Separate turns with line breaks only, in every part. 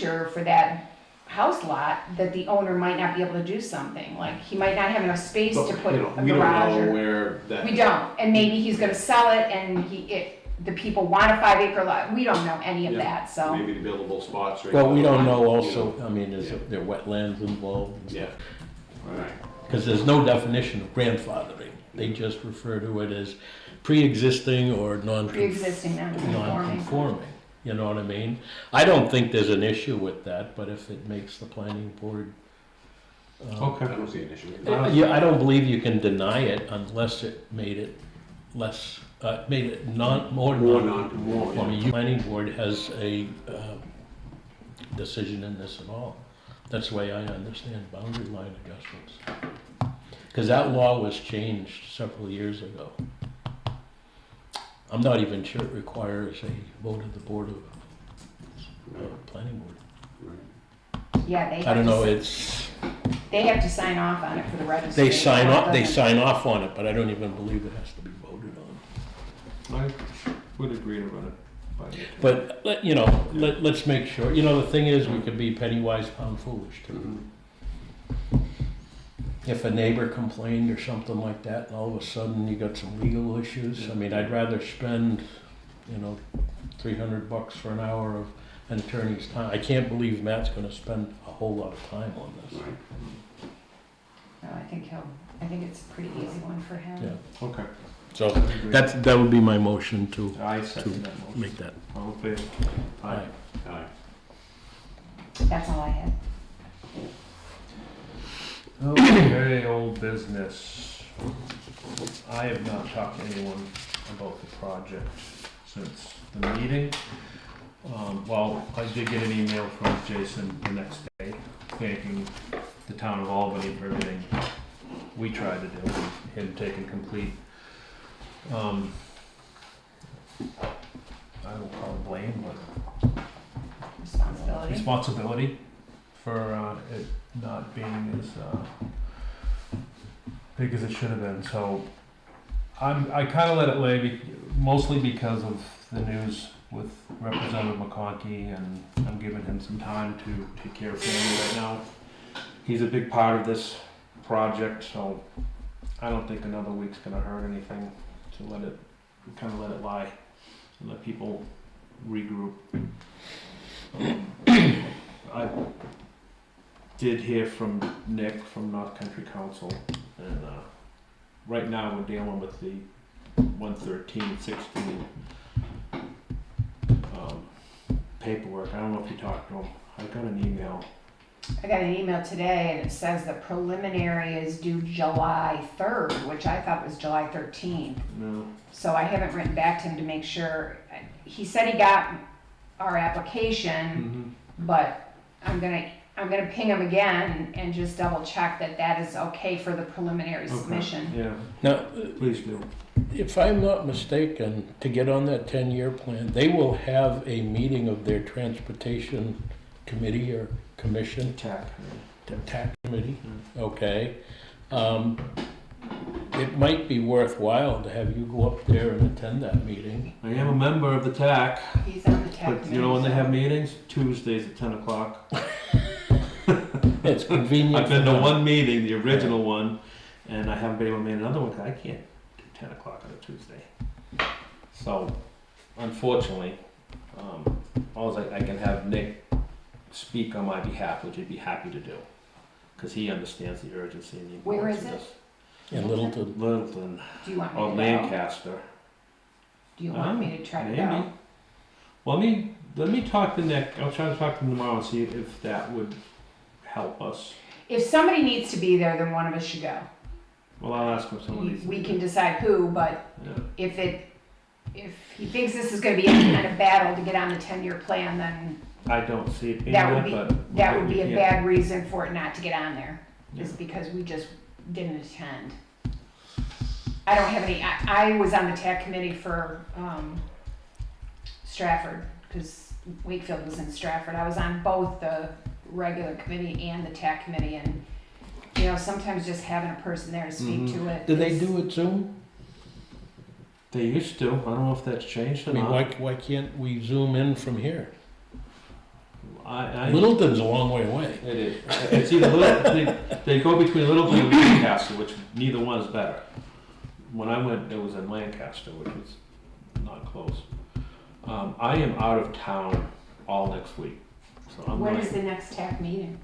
future for that house lot that the owner might not be able to do something, like he might not have enough space
But,
to put
you
a
know, we don't
garage
know
or.
where that.
We don't, and maybe he's gonna sell it and the people want a 5-acre lot, we don't know any of
Yeah,
that, so.
Maybe the buildable spots right.
Well, we don't know
you
also,
know.
I mean, is
Yeah.
there wetlands involved? and
Yeah,
stuff?
right.
Because there's no definition of grandfathering. They just refer to it as pre-existing or
Pre-existing non-conforming.
non-conforming. You know what I mean? I don't think there's an issue with that, but if it makes the planning board.
I don't see an issue with
Yeah,
that.
I don't believe you can deny it unless it made it less, made it more
More
non-conforming. I
non-conforming.
mean, the planning board has a decision in this at all. That's the way I understand boundary line adjustments. Because that law was changed several years ago. I'm not even sure it requires a vote of the board of, planning board.
Right.
Yeah,
I don't know,
they have to sign off on it for the registry.
they sign off on it, but I don't even believe it has to be voted on.
I would agree to run it by the.
But, let's make sure, the thing is, we could be penny wise, pound foolish too.
Mhm.
If a neighbor complained or something like that, and all of a sudden you got some legal issues, I mean, I'd rather spend, $300 for an hour of an attorney's time. I can't believe Matt's gonna spend a whole lot of time on this.
Right.
No, I think it's a pretty easy one for him.
Yeah.
Okay.
So that would be my motion to
I second that motion.
make that.
All in favor?
Aye.
Aye.
That's all I had.
Okay, old business. I have not talked to anyone about the project since the meeting. Well, I did get an email from Jason the next day thanking the town of Albany for everything we tried to do, him taking complete, I don't call it blame, but responsibility for it not being as big as it should have been. So I kind of let it lay, mostly because of the news with Representative McConkey, and I'm giving him some time to take care of family right now. He's a big part of this project, so I don't think another week's gonna hurt anything to let it lie and let people regroup. I did hear from Nick from North Country Council, and right now we're dealing with the 113-16 paperwork. I don't know if you talked to him. I got an email.
I got an email today and it says the preliminary is due July 3rd, which I thought was July 13th.
No.
So I haven't written back to him to make sure. He said he got our application, but I'm gonna ping him again and just double check that is okay for the preliminary submission.
Yeah,
Now,
please do.
if I'm not mistaken, to get on that 10-year plan, they will have a meeting of their transportation committee or commission,
Attack.
TAC committee, okay? It might be worthwhile to have you go up there and attend that meeting.
I am a member of the TAC,
He's on the tech
but
committee.
you know when they
so-
have meetings? Tuesdays at 10 o'clock.
It's convenient.
I've been
for
to
them.
one meeting, the original one, and I haven't been able to make another one because I can't do 10 o'clock on a Tuesday. So, unfortunately, all I can have Nick speak on my behalf, which he'd be happy to do, because he understands the urgency and the
Where
importance
is
of
it?
this.
In Littleton.
Littleton,
Do you want me
or
to go?
Lancaster.
Do you want me to try to
Maybe.
go?
Well, let me talk to Nick. I'll try to talk to him tomorrow and see if that would help us.
If somebody needs to be there, then one of us should go.
Well, I'll ask him if someone needs to
We
be
can
there.
decide who, but
Yeah.
if he thinks this is gonna be any kind of battle to get on the 10-year plan, then
I don't see it being
that would
that,
be,
but
that would be a
yeah.
bad reason for it not to get on there, is
Yeah.
because we just didn't attend. I don't have any, I was on the TAC committee for, Stratford, because Wakefield was in Stratford. I was on both the regular committee and the TAC committee, and, sometimes just having a person there to speak to it.
Do they
is-
do it Zoom?
They used to. I don't know if that's changed or
I mean,
not.
why can't we Zoom in from here? Littleton's a long way away.
It is. It's either they go between Littleton and Lancaster, which neither one is better. When I went, it was in Lancaster, which was not close. I am out of town all next week, so I'm
When
like,
is the next TAC meeting?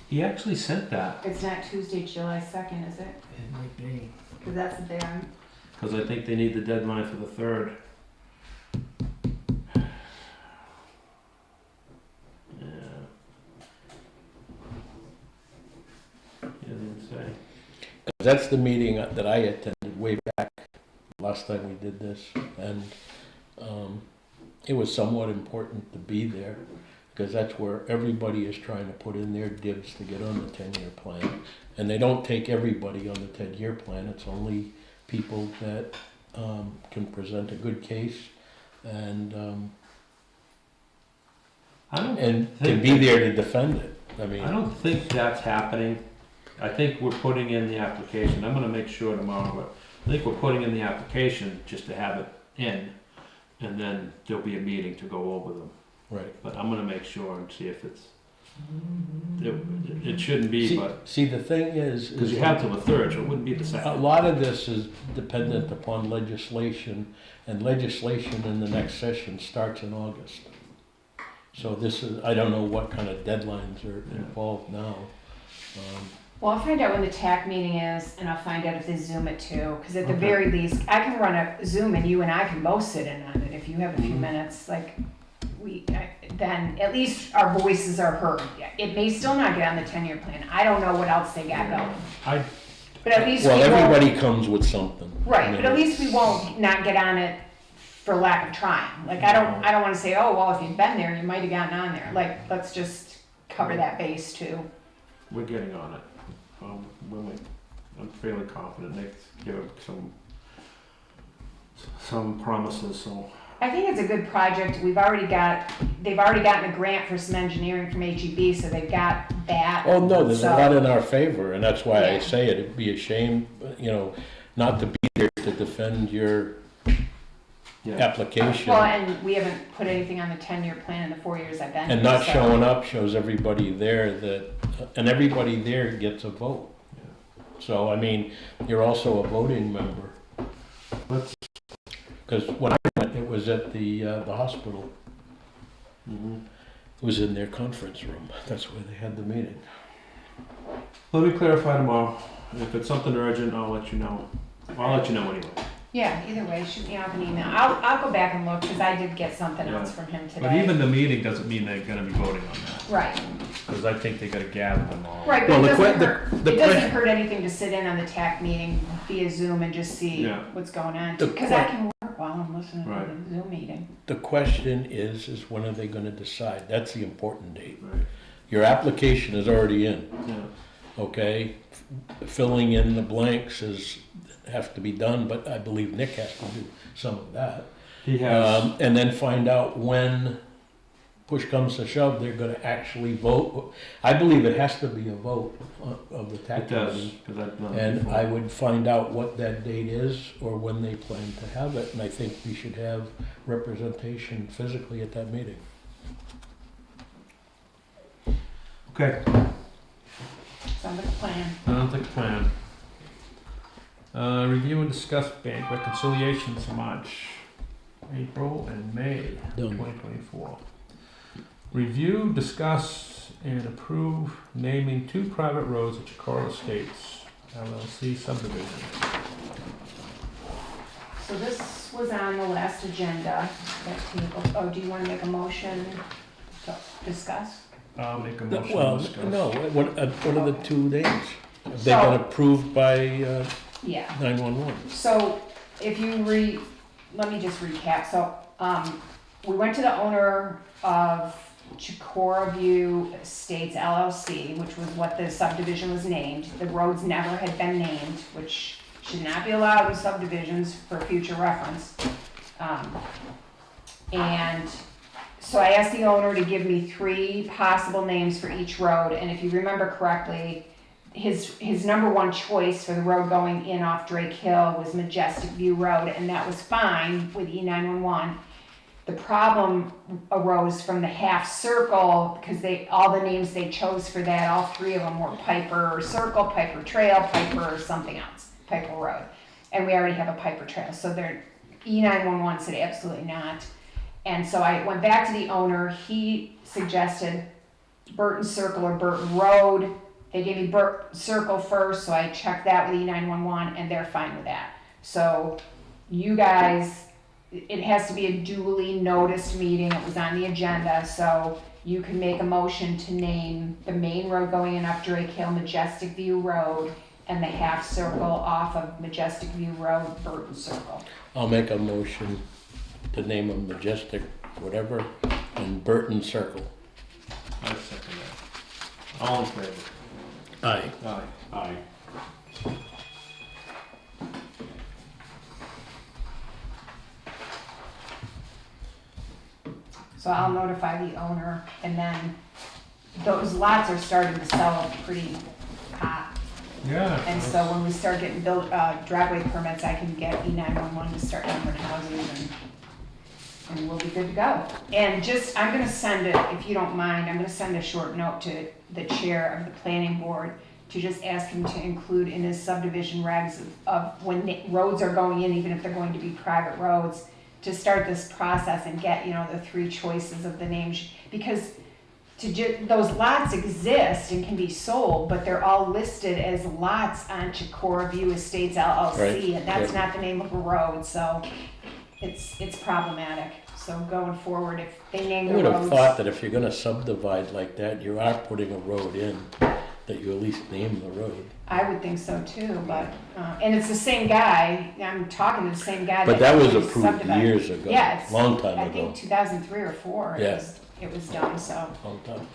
he actually sent that.
It's not Tuesday, July 2nd, is it?
It might be.
Because that's the day I'm.
Because I think they need the deadline for the 3rd. Yeah. He didn't say.
That's the meeting that I attended way back last time we did this, and it was somewhat important to be there because that's where everybody is trying to put in their dibs to get on the 10-year plan, and they don't take everybody on the 10-year plan. It's only people that can present a good case and can be there to defend it. I mean,
I don't think that's happening. I think we're putting in the application. I'm gonna make sure tomorrow, but I think we're putting in the application just to have it in, and then there'll be a meeting to go over them.
right.
But I'm gonna make sure and see if it's, it shouldn't be, but,
See, the thing is
because you have till the 3rd, so it wouldn't be the
a
2nd.
lot of this is dependent upon legislation, and legislation in the next session starts in August. So this is, I don't know what kind of deadlines are involved now.
Well, I'll find out when the TAC meeting is, and I'll find out if they Zoom it too, because at the very least, I can run a Zoom and you and I can both sit in on it if you have a few minutes, like, then at least our voices are heard. It may still not get on the 10-year plan, I don't know what else they got going, but at least we
Well,
won't,
everybody comes with something.
right, but at least we won't not get on it for lack of trying. Like, I don't wanna say, oh, well, if you'd been there, you might have gotten on there, like, let's just cover that base too.
We're getting on it. I'm fairly confident they give some promises, so.
I think it's a good project. They've already gotten a grant for some engineering from HEB, so they've got that.
Oh, no, there's a
So-
lot in our favor, and that's why I
Yeah.
say it. It'd be a shame, not to be there to defend your
Yeah.
application.
Well, and we haven't put anything on the 10-year plan in the 4 years I've been here.
And not
so-
showing up shows everybody there and everybody there gets a vote. So, I mean, you're also a voting member.
Let's-
Because when I went, it was at the hospital.
Mhm.
It was in their conference room. That's where they had the meeting.
Let me clarify tomorrow. If it's something urgent, I'll let you know. I'll let you know anyway.
Yeah, either way, shoot me off an email. I'll go back and look, because I did get something
Yeah.
else from him today.
But even the meeting doesn't mean they're gonna be voting on that,
Right,
because I think they gotta gather them all.
right,
Well,
but
the
it
que-
doesn't
the-
hurt,
the
it
que-
doesn't hurt anything to sit in on the TAC meeting via Zoom and just see
Yeah.
what's going on.
The
Because
que-
I can work while I'm listening
Right.
to the Zoom meeting.
The question is when are they going to decide? That's the important date.
Right.
Your application is already in,
Yeah.
okay? Filling in the blanks have to be done, but I believe Nick has to do some of that.
He has.
And then find out when push comes to shove, they're going to actually vote. I believe it has to be a vote of the
It
tax
does,
committee.
because I've done it
And
before.
I would find out what that date is or when they plan to have it. And I think we should have representation physically at that meeting.
Okay.
Sounds like a plan.
Sounds like a plan. Review and discuss bank reconciliations for March, April, and May
Done.
2024. Review, discuss, and approve naming 2 private roads at Chicora Estates LLC subdivision.
So this was on the last agenda, that table. Oh, do you want to make a motion to discuss?
I'll make a motion
Well,
to discuss.
no, what are the 2 names? Have they
So-
been approved by
Yeah.
911?
So if you let me just recap. So, we went to the owner of Chicora View Estates LLC, which was what the subdivision was named. The roads never had been named, which should not be allowed in subdivisions for future reference. And so I asked the owner to give me 3 possible names for each road, and if you remember correctly, his number 1 choice for the road going in off Drake Hill was Majestic View Road, and that was fine with E911. the problem arose from the half circle, because all the names they chose for that, all three of them were Piper Circle, Piper Trail, Piper something else, Piper Road. And we already have a Piper Trail, so they're, E911 said absolutely not. And so I went back to the owner, he suggested Burton Circle or Burton Road. They gave me Burton Circle first, so I checked that with E911, and they're fine with that. So you guys, it has to be a duly noticed meeting, it was on the agenda, so you can make a motion to name the main road going in up Drake Hill, Majestic View Road, and the half circle off of Majestic View Road, Burton Circle.
I'll make a motion to name them Majestic, whatever, and Burton Circle.
I second that. All in favor?
Aye.
Aye. Aye.
So I'll notify the owner, and then those lots are starting to sell pretty hot.
Yeah.
And so when we start getting driveway permits, I can get E911 to start numbering houses, and we'll be good to go. And just, I'm gonna send it, if you don't mind, I'm gonna send a short note to the chair of the planning board to just ask him to include in his subdivision regs of when roads are going in, even if they're going to be private roads, to start this process and get, the three choices of the names, because those lots exist and can be sold, but they're all listed as lots on Chicora View Estates LLC,
Right.
and that's not the name of a road, so it's problematic. So going forward, if they name
I
the
would have
roads,
thought that if you're gonna subdivide like that, you are putting a road in, that you at least name the road.
I would think so too, but, and it's the same guy, I'm talking to the same guy.
But that was
actually
approved
subdivided.
years ago,
Yeah, it's,
long time
I
ago,
think 2003 or 4,
Yeah.
it was done, so.
long time.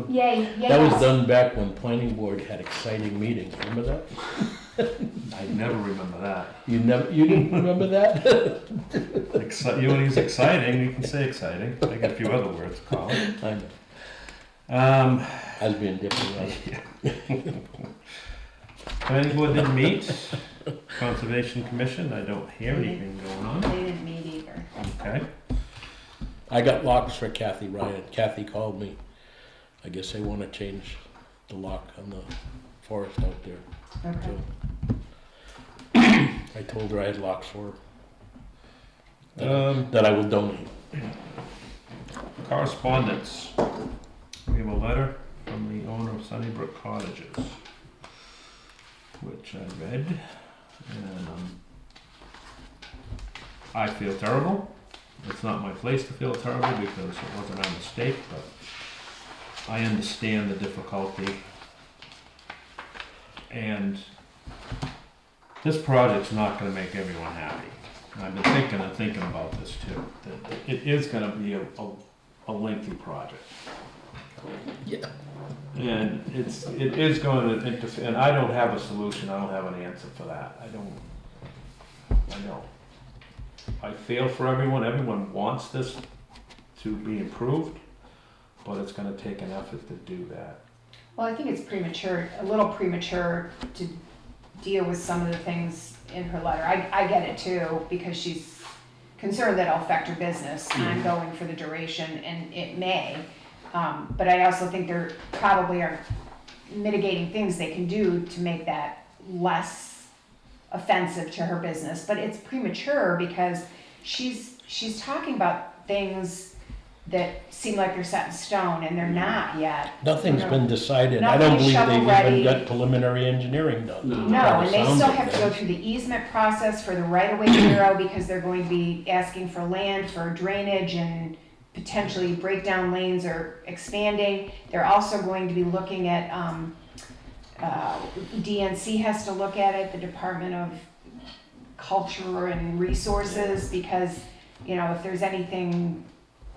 Yay, yay.
That was done back when planning board had exciting meetings, remember that?
I never remember that.
You didn't remember that?
You know, he's exciting. You can say exciting. I got a few other words to call it.
I know, I was being diplomatic.
Planning board didn't meet. Conservation Commission, I don't hear anything going on.
They didn't meet either.
Okay.
I got locks for Kathy Ryan. Kathy called me. I guess they wanna change the lock on the forest out there.
Okay.
So I told her I had locks for her. That I will donate.
Correspondence. We have a letter from the owner of Sunnybrook Cottages, which I read, and I feel terrible. It's not my place to feel terrible because it wasn't our mistake, but I understand the difficulty. And this project's not gonna make everyone happy. And I've been thinking about this too. That
It is gonna be a lengthy project.
Yeah.
And it is going to interfere, and I don't have a solution, I don't have an answer for that. I know. I feel for everyone wants this to be improved, but it's gonna take an effort to do that.
Well, I think it's premature, a little premature to deal with some of the things in her letter. I get it too, because she's concerned that it'll affect her business ongoing for the duration, and it may. But I also think there probably are mitigating things they can do to make that less offensive to her business. But it's premature because she's talking about things that seem like they're set in stone, and they're not yet.
Nothing's been decided. I don't
Nothing's
believe they've
shovel-ready.
even got preliminary engineering done.
No,
By
and
the
they
sounds
still
of
have to go
things.
through the easement process for the right-of-way bureau, because they're going to be asking for land for drainage and potentially breakdown lanes or expanding. They're also going to be looking at, DNC has to look at it, the Department of Culture and Resources, because, if there's anything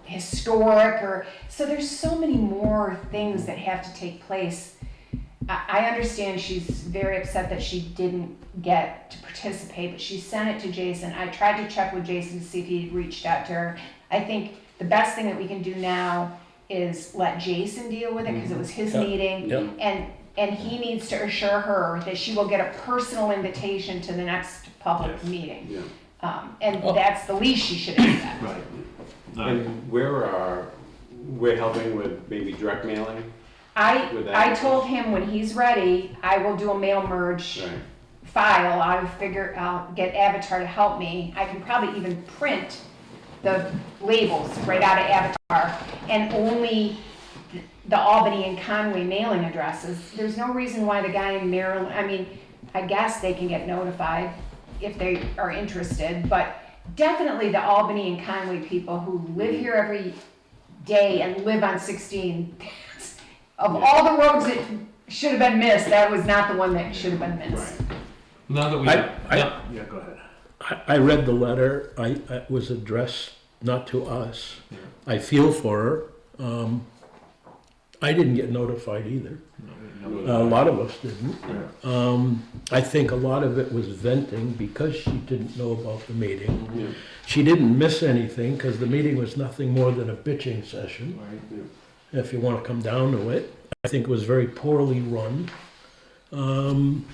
historic so there's so many more things that have to take place. I understand she's very upset that she didn't get to participate, but she sent it to Jason. I tried to check with Jason to see if he'd reached out to her. I think the best thing that we can do now is let Jason deal with it, because it was his meeting.
Yep.
And he needs to assure her that she will get a personal invitation to the next public meeting.
Yeah.
And
Oh.
that's the least she should expect.
Right.
And we're helping with maybe direct mailing? With that?
I told him when he's ready, I will do a mail merge
Right.
file. I'll get Avatar to help me. I can probably even print the labels right out of Avatar, and only the Albany and Conway mailing addresses. There's no reason why the guy in Maryland, I mean, I guess they can get notified if they are interested, but definitely the Albany and Conway people who live here every day and live on 16. Of all the roads that should have been missed, that was not the one that should have been missed.
Right. Now that we, yeah, go ahead.
I read the letter. It was addressed not to us.
Yeah.
I feel for her. I didn't get notified either. A lot of us didn't.
Yeah.
I think a lot of it was venting because she didn't know about the meeting.
Yeah.
She didn't miss anything because the meeting was nothing more than a bitching session,
Right.
Yeah.
if you want to come down to it. I think it was very poorly run. And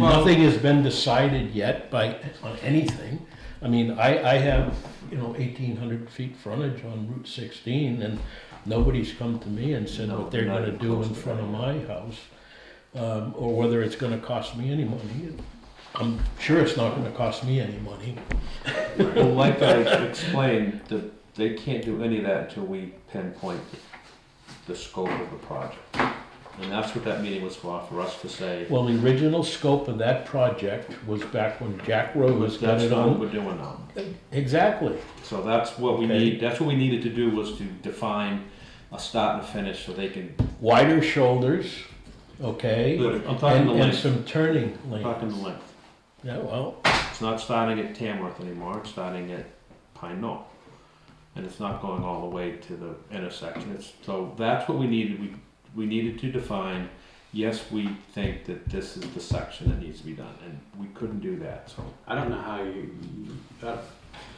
Well-
nothing has been decided yet on anything. I mean, I have, 1,800 feet frontage on Route 16, and nobody's come to me and said
No,
what they're
not
gonna
even
do
close
in
to
front of
that.
my house, or whether it's gonna cost me any money. I'm sure it's not gonna cost me any money.
Well, like I explained, they can't do any of that until we pinpoint the scope of the project. And that's what that meeting was for us to say,
Well, the original scope of that project was back when Jack Rose got
that's
it
not what
on.
we're doing now.
Exactly.
So that's what we
Okay.
need, that's what we needed to do, was to define a start and a finish so they can,
Wider shoulders, okay?
I'm talking the
And
length,
some turning
I'm talking
lanes.
the length.
Yeah, well,
It's not starting at Tamworth anymore, it's starting at Pine Knoll. And it's not going all the way to the intersection, so that's what we needed, we needed to define, yes, we think that this is the section that needs to be done, and we couldn't do that, so.
I don't know how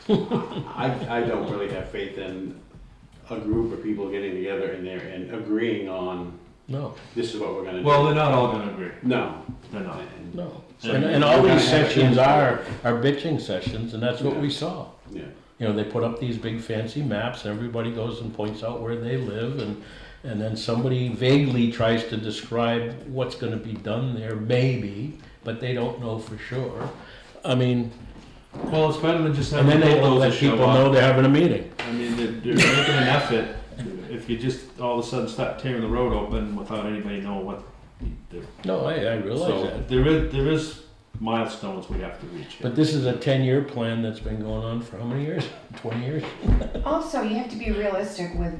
I don't really have faith in a group of people getting together in there and agreeing on,
no,
this is what we're gonna do.
Well, they're not all gonna agree,
No.
they're not.
no.
And
And all
we're
these
gonna have
sessions
input.
are bitching sessions, and that's what
Yeah.
we saw.
Yeah.
They put up these big fancy maps, and everybody goes and points out where they live, and then somebody vaguely tries to describe what's gonna be done there, maybe, but they don't know for sure. I mean,
Well, it's better than just
and
having
then they
bulldozers
let
show
people know
up.
they're having a meeting.
I mean, they're making an effort, if you just all of a sudden start tearing the road open without anybody knowing what they're.
No, I realize
So
that.
there is milestones we have to reach.
But this is a 10-year plan that's been going on for how many years? 20 years?
Also, you have to be realistic with,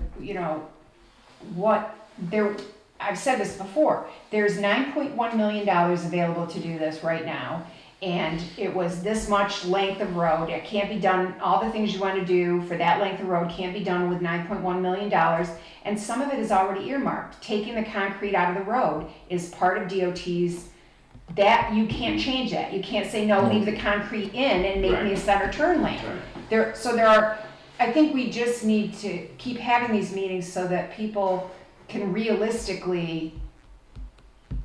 what there, I've said this before, there's $9.1 million available to do this right now. And it was this much length of road. It can't be done, all the things you want to do for that length of road can't be done with $9.1 million. And some of it is already earmarked. Taking the concrete out of the road is part of DOT's, that you can't change that. You can't say, no, leave the concrete in and make me a center turn lane.
Right.
There are, I think we just need to keep having these meetings so that people can realistically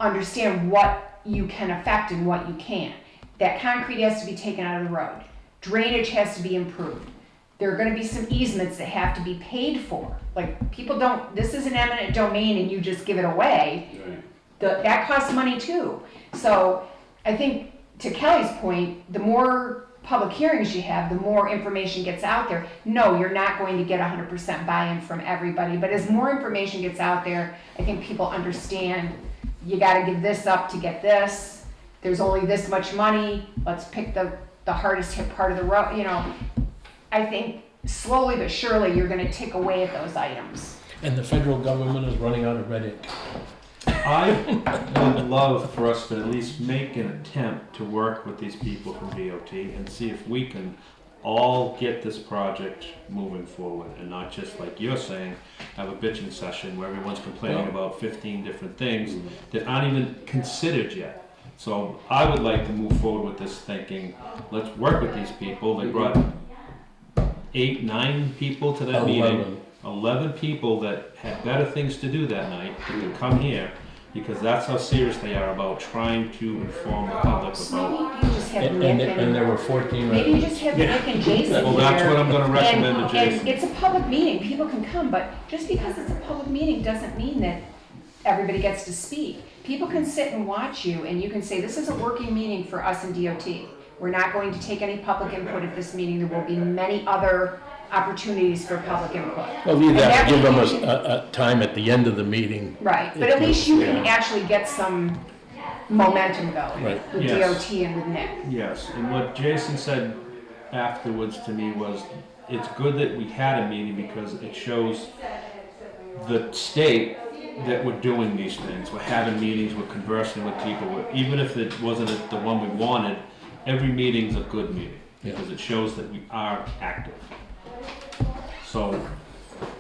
understand what you can affect and what you can't. That concrete has to be taken out of the road. Drainage has to be improved. There are gonna be some easements that have to be paid for. Like, people don't, this is an eminent domain and you just give it away.
Right.
That costs money too. So I think, to Kelly's point, the more public hearings you have, the more information gets out there. No, you're not going to get 100% buy-in from everybody, but as more information gets out there, I think people understand, you gotta give this up to get this. There's only this much money, let's pick the hardest hit part of the road, I think slowly but surely you're gonna tick away at those items.
And the federal government is running out of red ink.
I would love for us to at least make an attempt to work with these people from DOT and see if we can all get this project moving forward, and not just, like you're saying, have a bitching session where everyone's complaining about 15 different things that aren't even considered yet. So I would like to move forward with this thinking, let's work with these people. They brought 8, 9 people to that meeting. 11 people that had better things to do that night, that could come here because that's how serious they are about trying to inform the public
So
about.
maybe you just have
And,
Nick
and there were 14
maybe you
residents.
just have Nick and Jason here.
Well, that's what I'm gonna recommend to
And
Jason.
it's a public meeting, people can come, but just because it's a public meeting doesn't mean that everybody gets to speak. People can sit and watch you, and you can say, this is a working meeting for us in DOT. We're not going to take any public input at this meeting. There will be many other opportunities for public input.
Well, you
And
have
that
to give them
way you can-
a time at the end of the meeting.
Right, but at least you can actually get some momentum going
Right.
with
Yes.
DOT and with Nick.
Yes, and what Jason said afterwards to me was, it's good that we had a meeting because it shows the state that we're doing these things. We're having meetings, we're conversing with people, even if it wasn't the one we wanted, every meeting's a good meeting because it shows that we are active. So,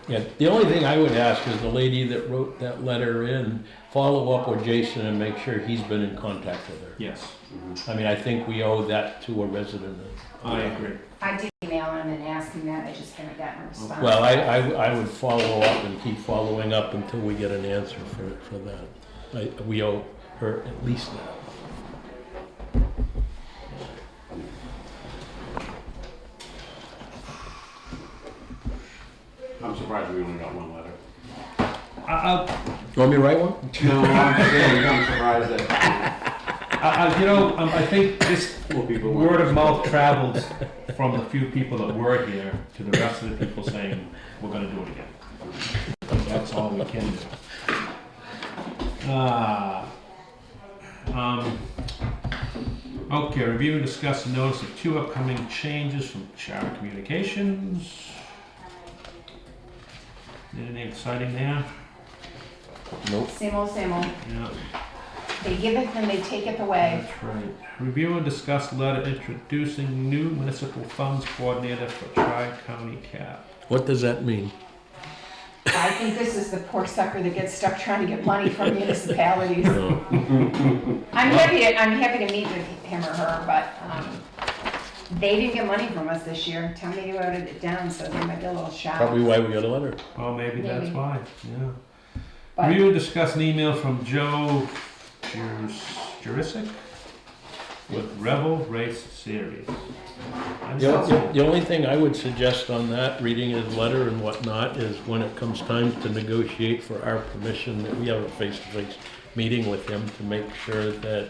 Yeah, the only thing I would ask is the lady that wrote that letter in, follow up with Jason and make sure he's been in contact with her.
yes,
I mean, I think we owe that to a resident.
I agree.
I did email him and ask him that, I just haven't gotten a response.
Well, I would follow up and keep following up until we get an answer for that. We owe her at least that.
I'm surprised we only got one letter.
I'll,
You want me to write one?
No, I'm saying, I'm surprised that
I think this
more people.
word of mouth travels from the few people that were here to the rest of the people saying, we're gonna do it again. That's all we can do. Okay, review and discuss the notice of 2 upcoming changes from Charter Communications. Anything exciting there?
Nope.
Same old,
Yeah,
they give it and they take it away.
that's right. Review and discuss letter introducing new municipal funds coordinator for Tri-County CAP.
What does that mean?
I think this is the poor sucker that gets stuck trying to get money from municipalities. I'm happy to meet with him or her, but, they didn't get money from us this year. Tell me you wrote it down, so there might be a little shout.
Probably why we got a letter.
Well, maybe that's
Maybe.
why, yeah.
But-
Review and discuss an email from Joe Jurisic with Rebel Race Series.
The only thing I would suggest on that, reading his letter and whatnot, is when it comes time to negotiate for our permission, that we have a face-to-face meeting with him to make sure that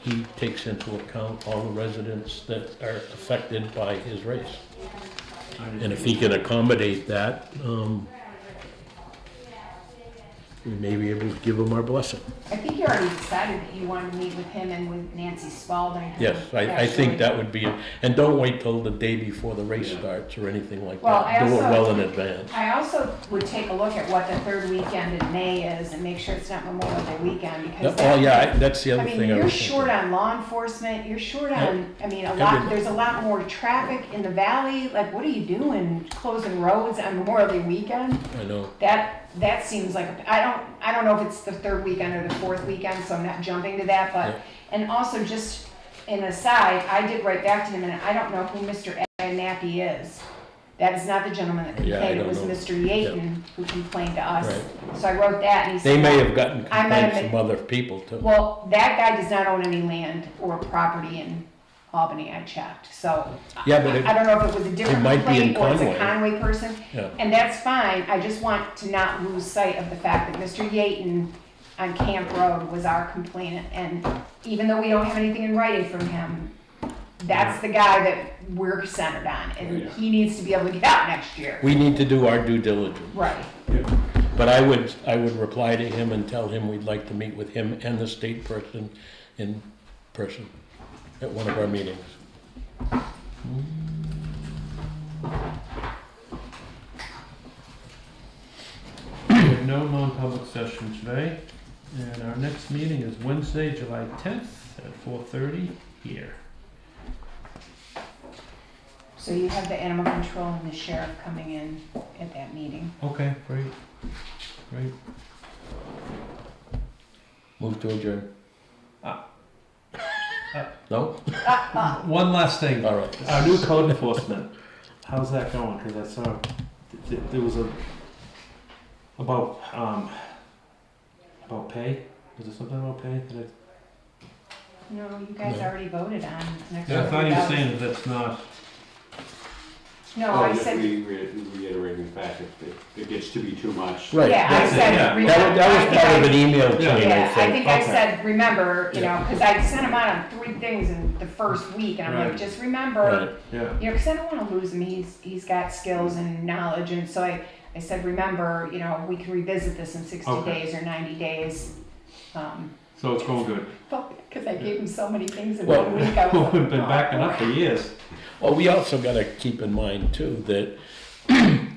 he takes into account all the residents that are affected by his race. And if he can accommodate that, we may be able to give him our blessing.
I think you already decided that you wanted to meet with him and with Nancy Spalding.
Yes, I think that would be, and don't wait till the day before the race starts or anything like
Well,
that.
I
Do it
also-
well in advance.
I also would take a look at what the third weekend in May is and make sure it's not Memorial Day weekend because
Oh, yeah, that's the
I
other
mean,
thing I
you're
was
short
thinking.
on law enforcement, you're short on, I mean,
Everything.
there's a lot more traffic in the valley. Like, what are you doing, closing roads on Memorial Day weekend?
I know.
That seems like, I don't know if it's the third weekend or the fourth weekend, so I'm not jumping to that,
Yeah.
but, and also just an aside, I did write back to him and I don't know who Mr. Nappy is. That is not the gentleman that
Yeah, I
complained, it
don't
was
know.
Mr. Yaton who complained to us.
Right.
So I wrote that and he said.
They may have gotten
I might have
complaints from other people too.
Well, that guy does not own any land or property in Albany, I checked, so.
Yeah, but
I don't know if it was a different
might be in
complaint or it's a
Conway.
Conway person.
Yeah.
And that's fine, I just want to not lose sight of the fact that Mr. Yaton on Camp Road was our complainant. And even though we don't have anything in writing from him, that's the guy that we're centered on. And
Yeah.
he needs to be able to get out next year.
We need to do our due diligence.
Right.
But I would reply to him and tell him we'd like to meet with him and the state person in person at one of our meetings.
We have no non-public session today, and our next meeting is Wednesday, July 10th at 4:30 here.
So you have the animal control and the sheriff coming in at that meeting.
Okay, great, great.
Move to adjourn. No?
One last thing,
All right.
our new code enforcement, how's that going? Because I saw, there was about About pay? Was there something about pay? Did
No, you guys
No.
already voted on an extra
Yeah, I thought you were
$3,000.
saying that that's not,
No,
Oh,
I
just
said,
reiterating the fact if it gets to be too much.
Right.
yeah, I
that's it,
said,
yeah.
remember.
That was part of an email
Yeah.
chain,
Yeah,
I
I think I
Okay.
said, remember, you
Yeah.
know, because I sent him out on 3 things in the first week, and I'm like,
Right.
just remember,
Right.
Yeah.
you know, because I don't want to lose him. He's got skills and knowledge, and so I said, remember, you know, we can revisit this in 60
Okay.
days or 90 days.
So it's going good.
Because I gave him so many things in
Well,
1 week. I was like,
We've been
"Oh."
backing up for years.
Well, we also gotta keep in mind too, that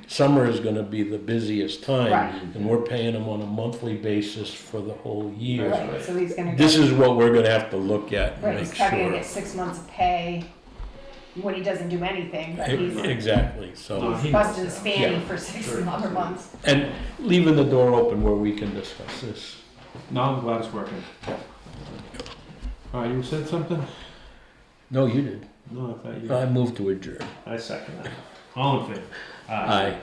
summer is gonna be the busiest time.
Right.
And we're paying them on a monthly basis for the whole year.
Right, so he's gonna
This
get,
is what we're gonna have to look at and
right,
make
he's probably gonna
sure.
get 6 months of pay when he doesn't do anything, but he's
Exactly, so,
he-
busting his fanny
Yeah.
for 6
Sure.
other months.
and leaving the door open where we can discuss this.
No, I'm glad it's working. All right, you said something?
No, you did.
No, I thought you.
I moved to adjourn.
I second that. All in favor?
Aye.